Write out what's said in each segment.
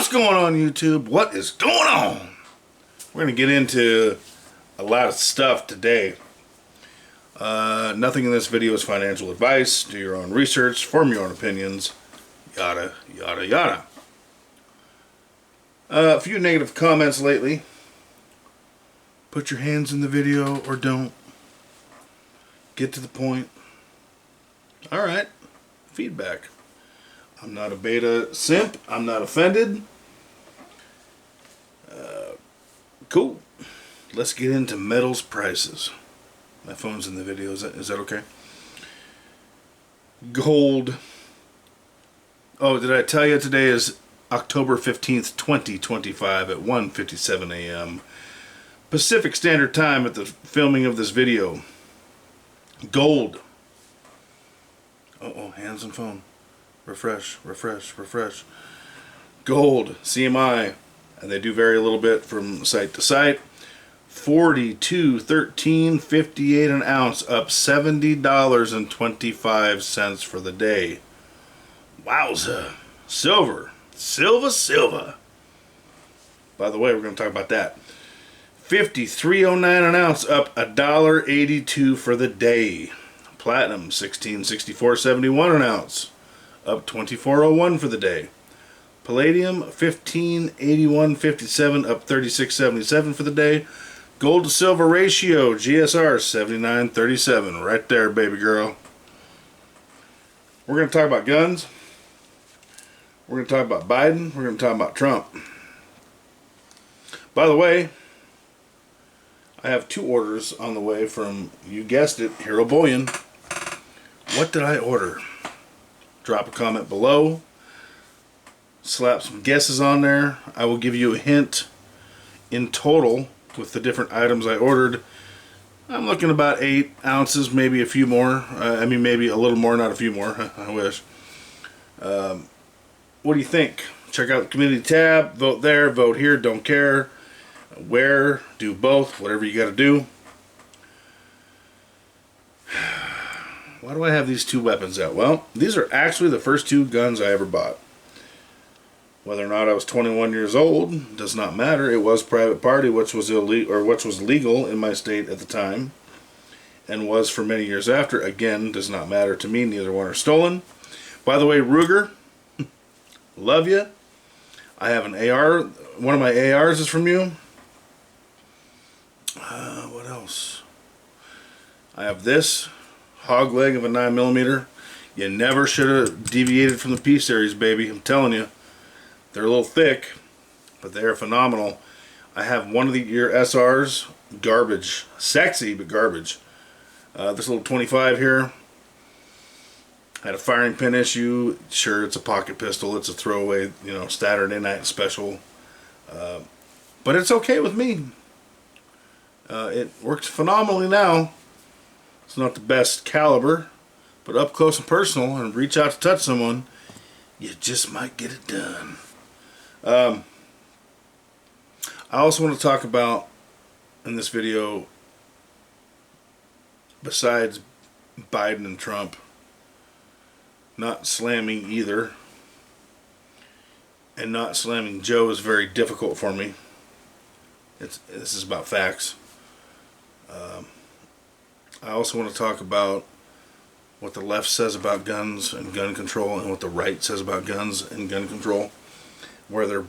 What's going on, YouTube? What is going on? We're going to get into a lot of stuff today. Nothing in this video is financial advice. Do your own research, form your own opinions, yada, yada, yada. A few negative comments lately. Put your hands in the video or don't. Get to the point. Alright. Feedback. I'm not a beta simp. I'm not offended. Cool. Let's get into metals prices. My phone's in the video. Is that okay? Gold. Oh, did I tell you today is October 15th, 2025 at 1:57 a.m. Pacific Standard Time at the filming of this video. Gold. Uh-oh, hands on phone. Refresh, refresh, refresh. Gold, CMI, and they do vary a little bit from site to site. 42.13.58 an ounce, up $70.25 for the day. Wowza. Silver. Silver. By the way, we're going to talk about that. 53.09 an ounce, up $1.82 for the day. Platinum, 16.64.71 an ounce, up $24.01 for the day. Palladium, 15.81.57, up $36.77 for the day. Gold to silver ratio, GSR, 79.37, right there, baby girl. We're going to talk about guns. We're going to talk about Biden. We're going to talk about Trump. By the way, I have two orders on the way from, you guessed it, Hero Bullion. What did I order? Drop a comment below. Slap some guesses on there. I will give you a hint in total with the different items I ordered. I'm looking about 8 ounces, maybe a few more. Maybe a little more, not a few more. I wish. What do you think? Check out the community tab. Vote there, vote here, don't care. Where, do both, whatever you got to do. Why do I have these two weapons out? Well, these are actually the first two guns I ever bought. Whether or not I was 21 years old does not matter. It was private party, which was illegal, or which was legal in my state at the time, and was for many years after. Again, does not matter to me. Neither one are stolen. By the way, Ruger, love you. I have an AR. One of my ARs is from you. What else? I have this hog leg of a 9mm. You never should have deviated from the P series, baby. I'm telling you. They're a little thick, but they're phenomenal. I have one of your SRs, garbage. Sexy, but garbage. This little 25 here. Had a firing pin issue. Sure, it's a pocket pistol. It's a throwaway, Saturday night special. But it's okay with me. It works phenomenally now. It's not the best caliber, but up close and personal, and reach out to touch someone, you just might get it done. I also want to talk about, in this video, besides Biden and Trump, not slamming either, and not slamming Joe is very difficult for me. This is about facts. I also want to talk about what the left says about guns and gun control, and what the right says about guns and gun control, where they're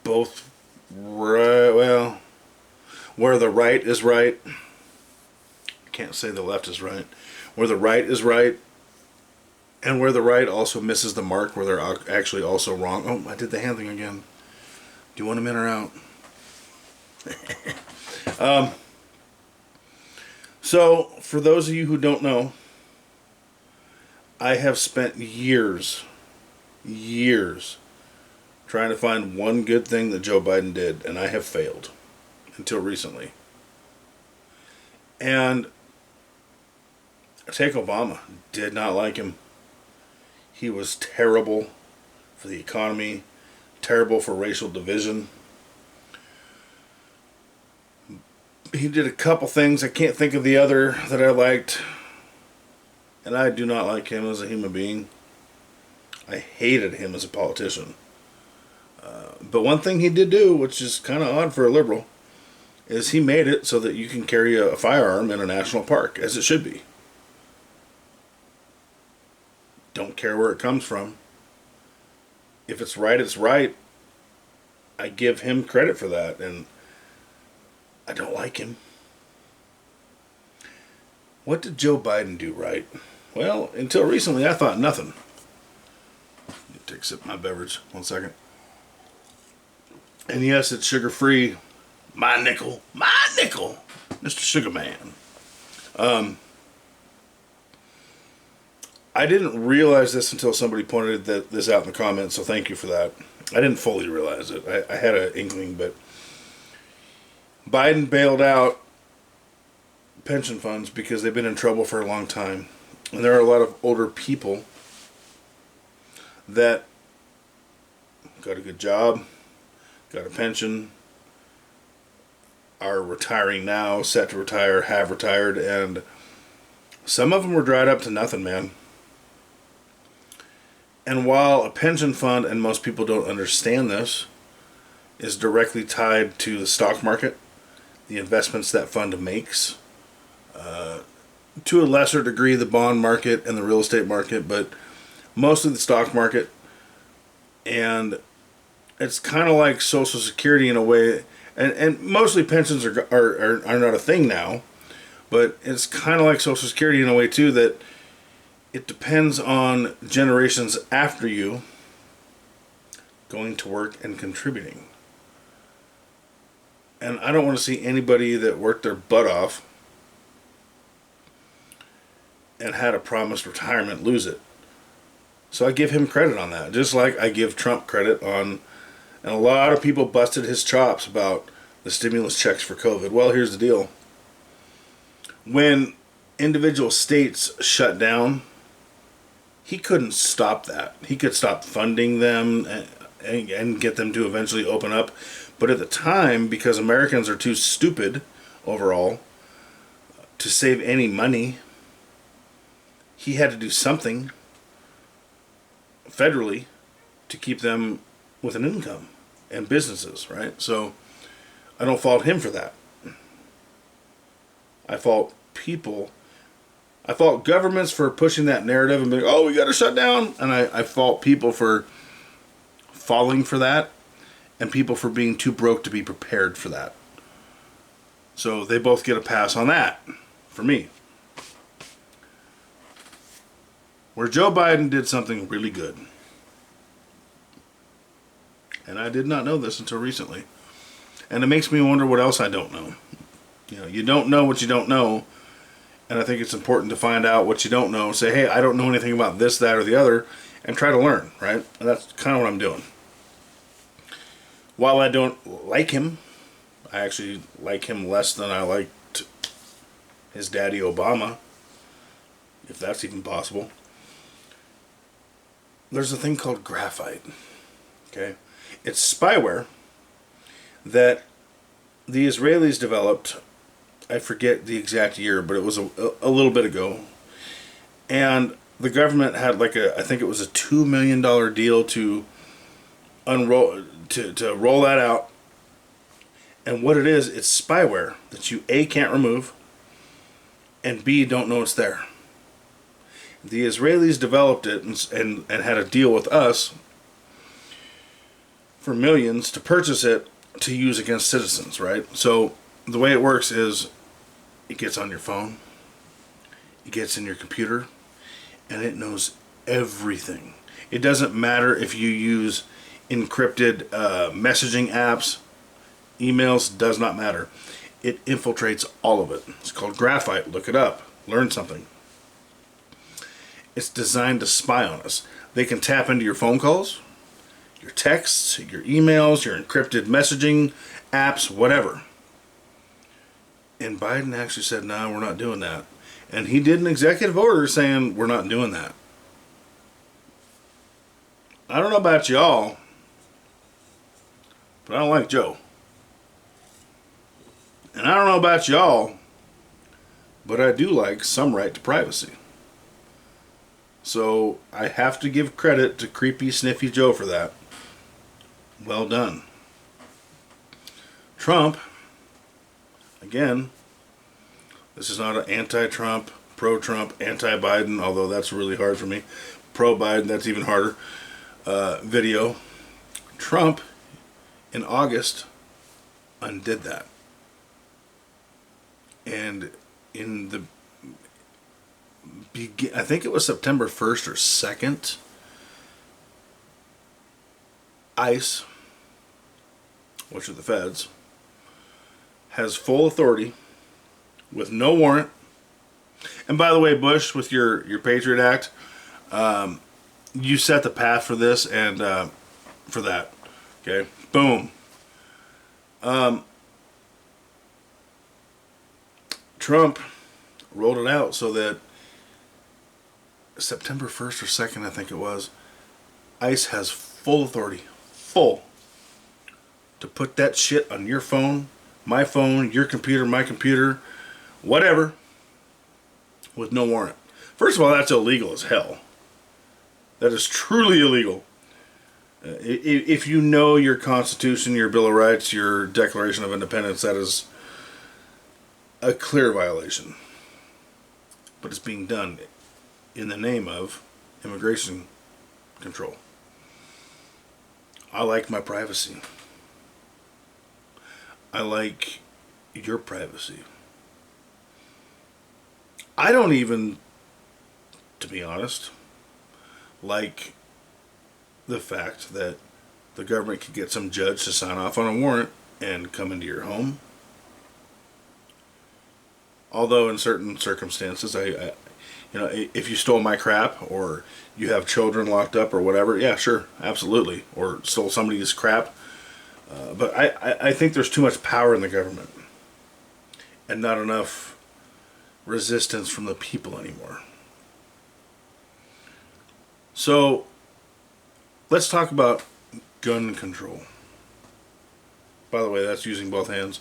both right. Well, where the right is right. I can't say the left is right. Where the right is right, and where the right also misses the mark, where they're actually also wrong. Oh, I did the hand thing again. Do you want them in or out? So, for those of you who don't know, I have spent years trying to find one good thing that Joe Biden did, and I have failed until recently. And take Obama. Did not like him. He was terrible for the economy, terrible for racial division. He did a couple things. I can't think of the other that I liked. And I do not like him as a human being. I hated him as a politician. But one thing he did do, which is kind of odd for a liberal, is he made it so that you can carry a firearm in a national park, as it should be. Don't care where it comes from. If it's right, it's right. I give him credit for that, and I don't like him. What did Joe Biden do right? Well, until recently, I thought nothing. Take a sip of my beverage. 1 second. And yes, it's sugar-free. My nickel. Mr. Sugar Man. I didn't realize this until somebody pointed this out in the comments, so thank you for that. I didn't fully realize it. I had an inkling, but Biden bailed out pension funds because they've been in trouble for a long time. And there are a lot of older people that got a good job, got a pension, are retiring now, set to retire, have retired, and some of them were dried up to nothing, man. And while a pension fund, and most people don't understand this, is directly tied to the stock market, the investments that fund makes, to a lesser degree the bond market and the real estate market, but mostly the stock market. And it's kind of like Social Security in a way, and mostly pensions are not a thing now, but it's kind of like Social Security in a way too, that it depends on generations after you going to work and contributing. And I don't want to see anybody that worked their butt off and had a promised retirement lose it. So I give him credit on that. Just like I give Trump credit on, and a lot of people busted his chops about the stimulus checks for COVID. Well, here's the deal. When individual states shut down, he couldn't stop that. He could stop funding them and get them to eventually open up. But at the time, because Americans are too stupid overall to save any money, he had to do something federally to keep them with an income and businesses, right? So I don't fault him for that. I fault people. I fault governments for pushing that narrative and being, oh, we got to shut down. And I fault people for falling for that, and people for being too broke to be prepared for that. So they both get a pass on that, for me. Where Joe Biden did something really good, and I did not know this until recently, and it makes me wonder what else I don't know. You know, you don't know what you don't know, and I think it's important to find out what you don't know. Say, hey, I don't know anything about this, that, or the other, and try to learn, right? And that's kind of what I'm doing. While I don't like him, I actually like him less than I liked his daddy Obama, if that's even possible. There's a thing called graphite, okay? It's spyware that the Israelis developed. I forget the exact year, but it was a little bit ago. And the government had I think it was a $2 million deal to unroll, to roll that out. And what it is, it's spyware that you A, can't remove, and B, don't know it's there. The Israelis developed it and had a deal with us for millions to purchase it to use against citizens, right? So the way it works is it gets on your phone, it gets in your computer, and it knows everything. It doesn't matter if you use encrypted messaging apps, emails, does not matter. It infiltrates all of it. It's called graphite. Look it up. Learn something. It's designed to spy on us. They can tap into your phone calls, your texts, your emails, your encrypted messaging apps, whatever. And Biden actually said, no, we're not doing that. And he did an executive order saying we're not doing that. I don't know about y'all, but I don't like Joe. And I don't know about y'all, but I do like some right to privacy. So I have to give credit to creepy, sniffy Joe for that. Well done. Trump, again, this is not an anti-Trump, pro-Trump, anti-Biden, although that's really hard for me. Pro-Biden, that's even harder. Video. Trump, in August, undid that. And in the I think it was September 1st or 2nd, ICE, which are the feds, has full authority with no warrant. And by the way, Bush, with your Patriot Act, you set the path for this and for that. Okay, boom. Trump rolled it out so that September 1st or 2nd, I think it was, ICE has full authority, to put that shit on your phone, my phone, your computer, my computer, whatever, with no warrant. First of all, that's illegal as hell. That is truly illegal. If you know your Constitution, your Bill of Rights, your Declaration of Independence, that is a clear violation. But it's being done in the name of immigration control. I like my privacy. I like your privacy. I don't even, to be honest, like the fact that the government could get some judge to sign off on a warrant and come into your home. Although in certain circumstances, I if you stole my crap or you have children locked up or whatever, yeah, sure, absolutely. Or stole somebody's crap. But I think there's too much power in the government and not enough resistance from the people anymore. So let's talk about gun control. By the way, that's using both hands.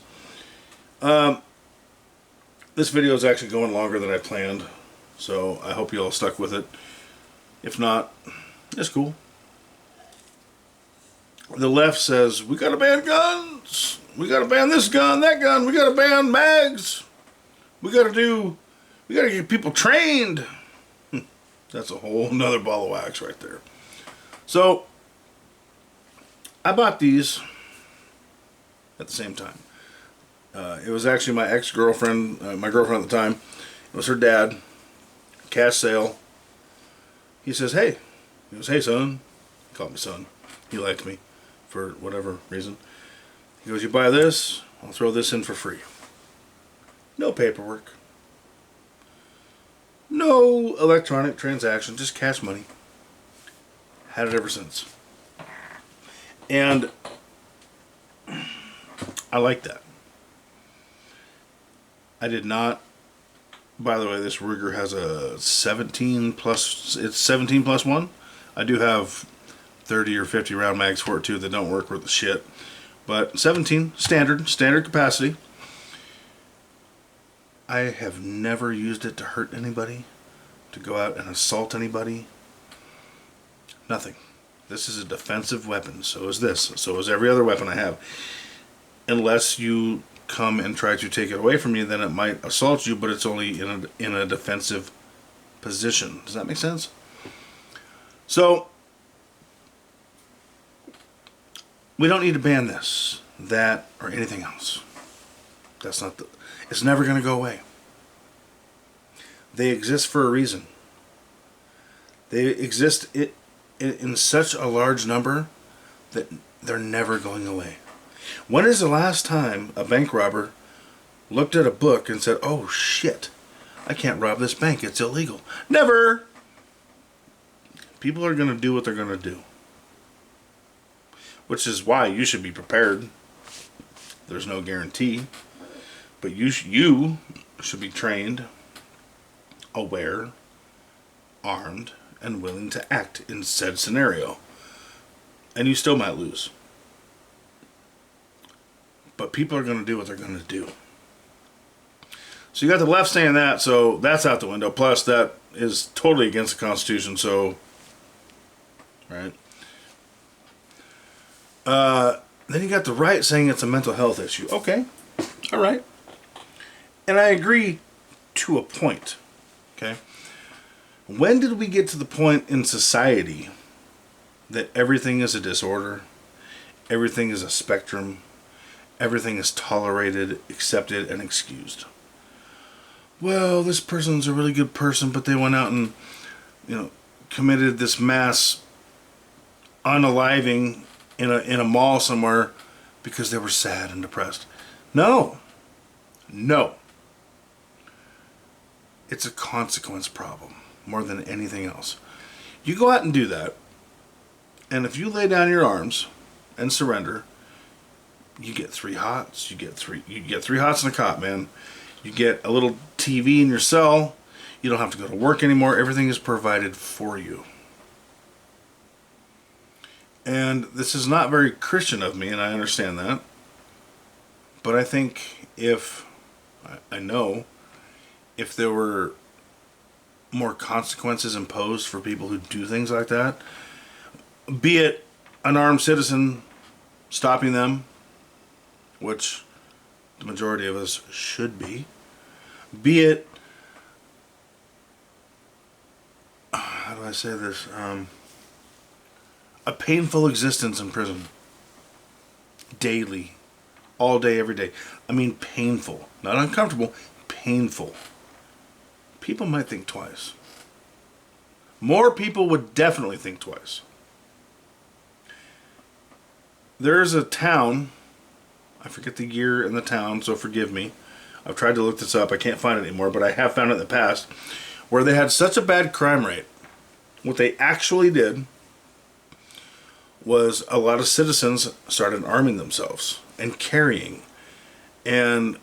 This video is actually going longer than I planned, so I hope you all stuck with it. If not, it's cool. The left says, we gotta ban guns, we gotta ban this gun, that gun, we gotta ban mags, we gotta get people trained. That's a whole nother ball of wax right there. So, I bought these at the same time. It was actually my ex-girlfriend, my girlfriend at the time. It was her dad. Cash sale. He says, hey. He goes, hey, son. He called me son. He liked me for whatever reason. He goes, you buy this, I'll throw this in for free. No paperwork. No electronic transaction, just cash money. Had it ever since. And I like that. I did not, by the way, this Ruger has a 17 plus, it's 17 plus 1. I do have 30 or 50 round mags for it too that don't work worth the shit. But 17, standard capacity. I have never used it to hurt anybody, to go out and assault anybody. Nothing. This is a defensive weapon. So is this. So is every other weapon I have. Unless you come and try to take it away from you, then it might assault you, but it's only in a defensive position. Does that make sense? So we don't need to ban this, that, or anything else. That's not it's never going to go away. They exist for a reason. They exist in such a large number that they're never going away. When is the last time a bank robber looked at a book and said, oh shit, I can't rob this bank, it's illegal? Never! People are going to do what they're going to do. Which is why you should be prepared. There's no guarantee. But you should be trained, aware, armed, and willing to act in said scenario. And you still might lose. But people are going to do what they're going to do. So you got the left saying that, so that's out the window. Plus, that is totally against the Constitution, so... Right? Then you got the right saying it's a mental health issue. Okay, all right. And I agree to a point. Okay. When did we get to the point in society that everything is a disorder, everything is a spectrum, everything is tolerated, accepted, and excused? Well, this person's a really good person, but they went out and, committed this mass unaliving in a mall somewhere because they were sad and depressed. No. It's a consequence problem more than anything else. You go out and do that, and if you lay down your arms and surrender, you get 3 hots. You get three hots in a cot, man. You get a little TV in your cell. You don't have to go to work anymore. Everything is provided for you. And this is not very Christian of me, and I understand that. But I think if there were more consequences imposed for people who do things like that, be it an armed citizen stopping them, which the majority of us should be it, how do I say this, a painful existence in prison, daily, all day, every day. I mean painful, not uncomfortable, painful. People might think twice. More people would definitely think twice. There's a town, I forget the year and the town, so forgive me. I've tried to look this up. I can't find it anymore, but I have found it in the past, where they had such a bad crime rate. What they actually did was a lot of citizens started arming themselves and carrying. And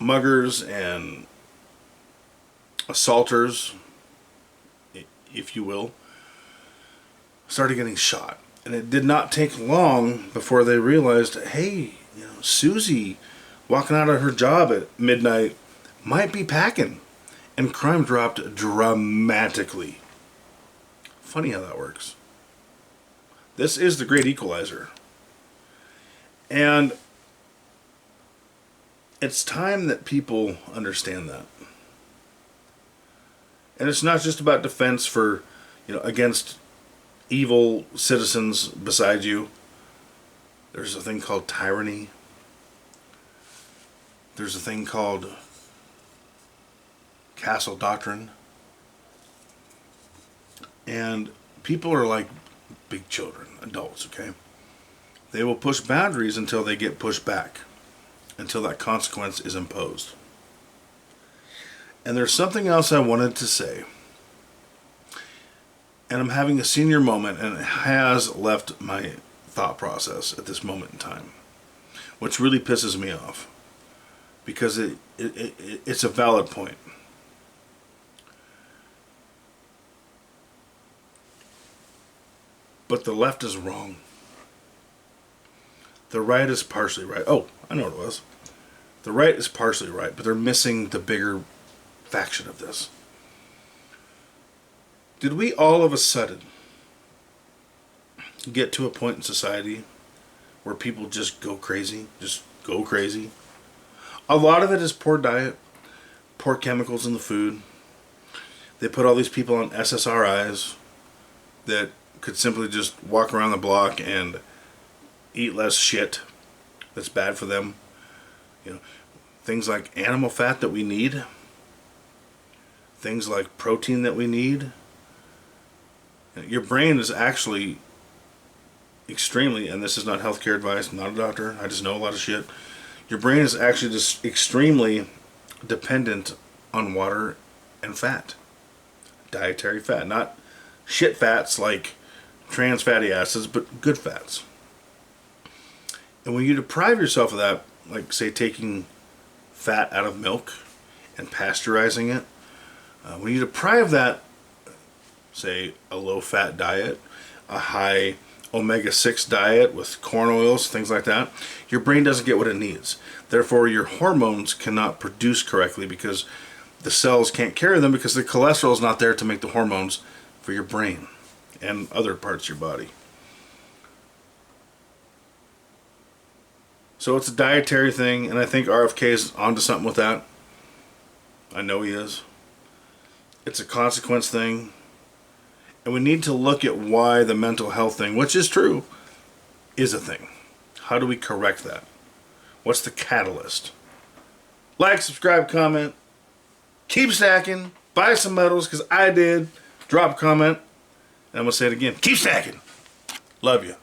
muggers and assaulters, if you will, started getting shot. And it did not take long before they realized, hey, Susie walking out of her job at midnight might be packing. And crime dropped dramatically. Funny how that works. This is the great equalizer. And it's time that people understand that. And it's not just about defense for, against evil citizens beside you. There's a thing called tyranny. There's a thing called castle doctrine. And people are like big children, adults, okay? They will push boundaries until they get pushed back, until that consequence is imposed. And there's something else I wanted to say. And I'm having a senior moment, and it has left my thought process at this moment in time, which really pisses me off, because it's a valid point. But the left is wrong. The right is partially right. Oh, I know what it was. The right is partially right, but they're missing the bigger faction of this. Did we all of a sudden get to a point in society where people just go crazy? Just go crazy? A lot of it is poor diet, poor chemicals in the food. They put all these people on SSRIs that could simply just walk around the block and eat less shit that's bad for them. Things like animal fat that we need. Things like protein that we need. Your brain is actually extremely, and this is not healthcare advice, I'm not a doctor, I just know a lot of shit. Your brain is actually just extremely dependent on water and fat. Dietary fat. Not shit fats like trans fatty acids, but good fats. And when you deprive yourself of that, like say taking fat out of milk and pasteurizing it, when you deprive that, say a low-fat diet, a high omega-6 diet with corn oils, things like that, your brain doesn't get what it needs. Therefore, your hormones cannot produce correctly because the cells can't carry them because the cholesterol is not there to make the hormones for your brain and other parts of your body. So it's a dietary thing, and I think RFK is onto something with that. I know he is. It's a consequence thing. And we need to look at why the mental health thing, which is true, is a thing. How do we correct that? What's the catalyst? Like, subscribe, comment. Keep stacking. Buy some metals, because I did. Drop a comment. And I'm going to say it again. Keep stacking. Love you.